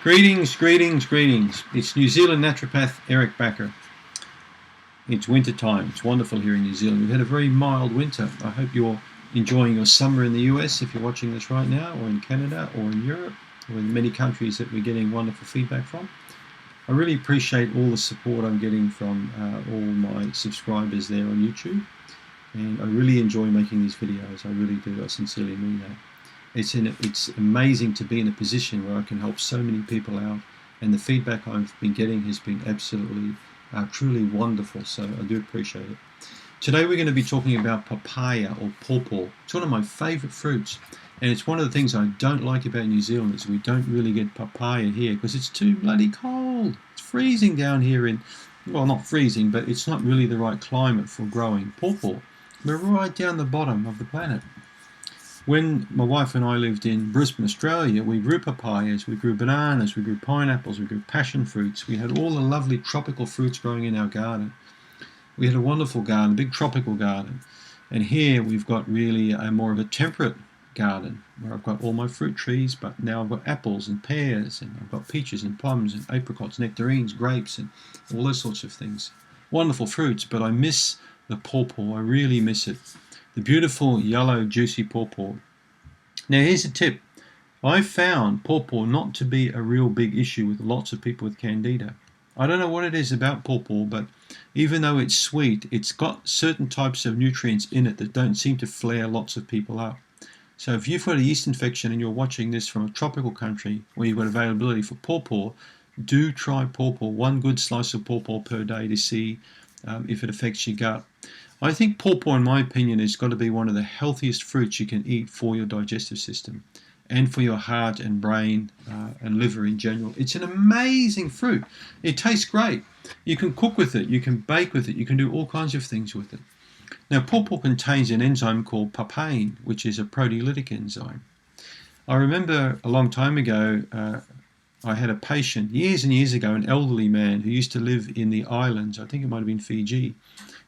Greetings, greetings, greetings. It's New Zealand naturopath Eric Backer. It's winter time. It's wonderful here in New Zealand. We've had a very mild winter. I hope you're enjoying your summer in the US if you're watching this right now, or in Canada, or in Europe, or in many countries that we're getting wonderful feedback from. I really appreciate all the support I'm getting from all my subscribers there on YouTube. And I really enjoy making these videos. I really do. I sincerely mean that. It's amazing to be in a position where I can help so many people out, and the feedback I've been getting has been absolutely, truly wonderful, so I do appreciate it. Today we're going to be talking about papaya, or pawpaw. It's one of my favourite fruits, and it's one of the things I don't like about New Zealand is we don't really get papaya here because it's too bloody cold. It's freezing down here well, not freezing, but it's not really the right climate for growing pawpaw. We're right down the bottom of the planet. When my wife and I lived in Brisbane, Australia, we grew papayas, we grew bananas, we grew pineapples, we grew passion fruits. We had all the lovely tropical fruits growing in our garden. We had a wonderful garden, a big tropical garden. And here we've got really more of a temperate garden where I've got all my fruit trees, but now I've got apples and pears, and I've got peaches and plums and apricots, nectarines, grapes, and all those sorts of things. Wonderful fruits, but I miss the pawpaw. I really miss it. The beautiful yellow juicy pawpaw. Now here's a tip. I found pawpaw not to be a real big issue with lots of people with Candida. I don't know what it is about pawpaw, but even though it's sweet, it's got certain types of nutrients in it that don't seem to flare lots of people up. So if you've got a yeast infection and you're watching this from a tropical country where you've got availability for pawpaw, do try pawpaw, one good slice of pawpaw per day to see if it affects your gut. I think pawpaw, in my opinion, has got to be one of the healthiest fruits you can eat for your digestive system and for your heart and brain and liver in general. It's an amazing fruit. It tastes great. You can cook with it. You can bake with it. You can do all kinds of things with it. Now, pawpaw contains an enzyme called papain, which is a proteolytic enzyme. I remember a long time ago, I had a patient years and years ago, an elderly man who used to live in the islands. I think it might have been Fiji.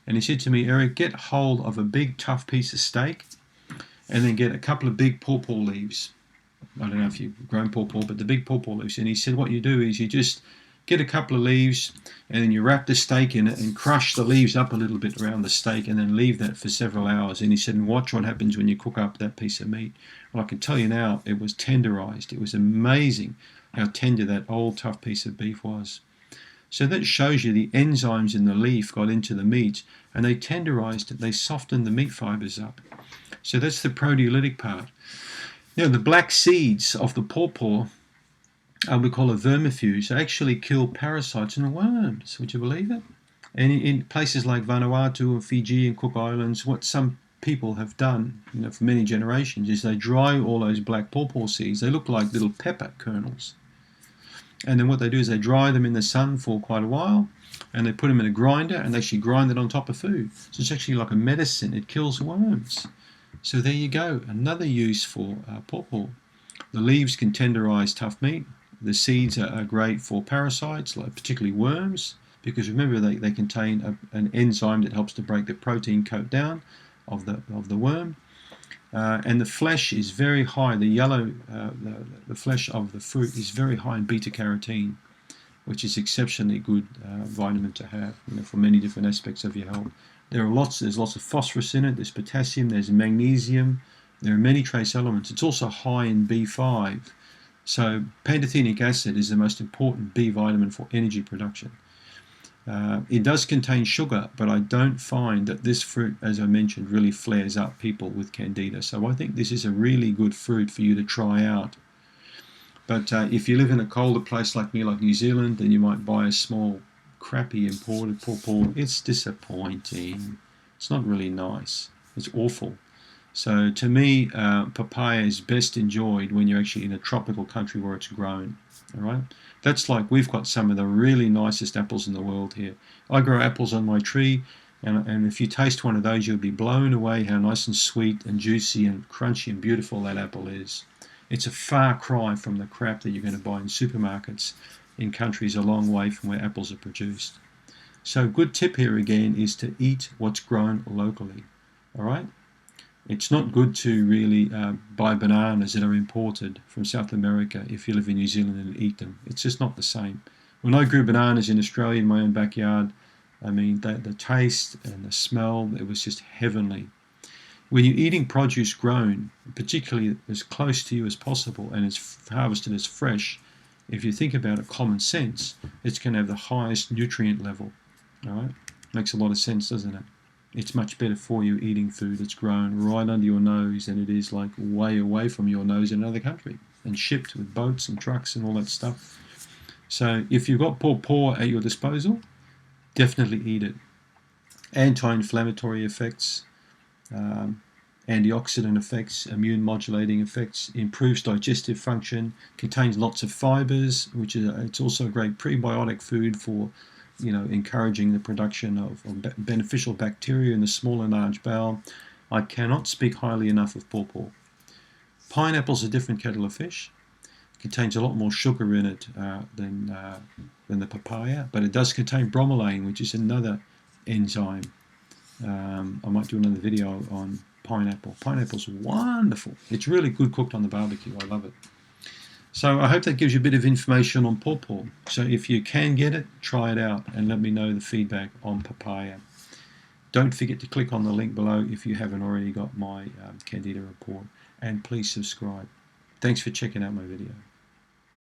And he said to me, Eric, get hold of a big tough piece of steak and then get a couple of big pawpaw leaves. I don't know if you've grown pawpaw, but the big pawpaw leaves. And he said what you do is you just get a couple of leaves and then you wrap the steak in it and crush the leaves up a little bit around the steak and then leave that for several hours. And he said, and watch what happens when you cook up that piece of meat. Well, I can tell you now, it was tenderized. It was amazing how tender that old tough piece of beef was. So that shows you the enzymes in the leaf got into the meat and they tenderized it, they softened the meat fibers up. So that's the proteolytic part. Now the black seeds of the pawpaw, we call it vermifuge, they actually kill parasites and worms. Would you believe it? And in places like Vanuatu and Fiji and Cook Islands, what some people have done, for many generations, is they dry all those black pawpaw seeds. They look like little pepper kernels. And then what they do is they dry them in the sun for quite a while, and they put them in a grinder, and they actually grind it on top of food. So it's actually like a medicine. It kills worms. So there you go, another use for pawpaw. The leaves can tenderize tough meat. The seeds are great for parasites, like particularly worms, because remember they contain an enzyme that helps to break the protein coat down of the worm. And the flesh is very high. The yellow, the flesh of the fruit is very high in beta-carotene, which is exceptionally good vitamin to have, for many different aspects of your health. There's lots of phosphorus in it. There's potassium. There's magnesium. There are many trace elements. It's also high in B5. So pantothenic acid is the most important B vitamin for energy production. It does contain sugar, but I don't find that this fruit, as I mentioned, really flares up people with Candida. So I think this is a really good fruit for you to try out. But if you live in a colder place like me, like New Zealand, then you might buy a small, crappy imported pawpaw. It's disappointing. It's not really nice. It's awful. So to me, papaya is best enjoyed when you're actually in a tropical country where it's grown. All right, that's like we've got some of the really nicest apples in the world here. I grow apples on my tree, and if you taste one of those, you'll be blown away how nice and sweet and juicy and crunchy and beautiful that apple is. It's a far cry from the crap that you're going to buy in supermarkets in countries a long way from where apples are produced. So good tip here again is to eat what's grown locally. All right. It's not good to really buy bananas that are imported from South America if you live in New Zealand and eat them. It's just not the same. When I grew bananas in Australia in my own backyard, I mean, the taste and the smell, it was just heavenly. When you're eating produce grown, particularly as close to you as possible and it's harvested as fresh, if you think about it common sense, it's going to have the highest nutrient level. All right? Makes a lot of sense, doesn't it? It's much better for you eating food that's grown right under your nose than it is like way away from your nose in another country and shipped with boats and trucks and all that stuff. So if you've got pawpaw at your disposal, definitely eat it. Anti-inflammatory effects, antioxidant effects, immune modulating effects, improves digestive function, contains lots of fibers, which is it's also a great prebiotic food for encouraging the production of beneficial bacteria in the small and large bowel. I cannot speak highly enough of pawpaw. Pineapple's a different kettle of fish. It contains a lot more sugar in it than the papaya, but it does contain bromelain, which is another enzyme. I might do another video on pineapple. Pineapple's wonderful. It's really good cooked on the barbecue. I love it. So I hope that gives you a bit of information on pawpaw. So if you can get it, try it out and let me know the feedback on papaya. Don't forget to click on the link below if you haven't already got my Candida report. And please subscribe. Thanks for checking out my video.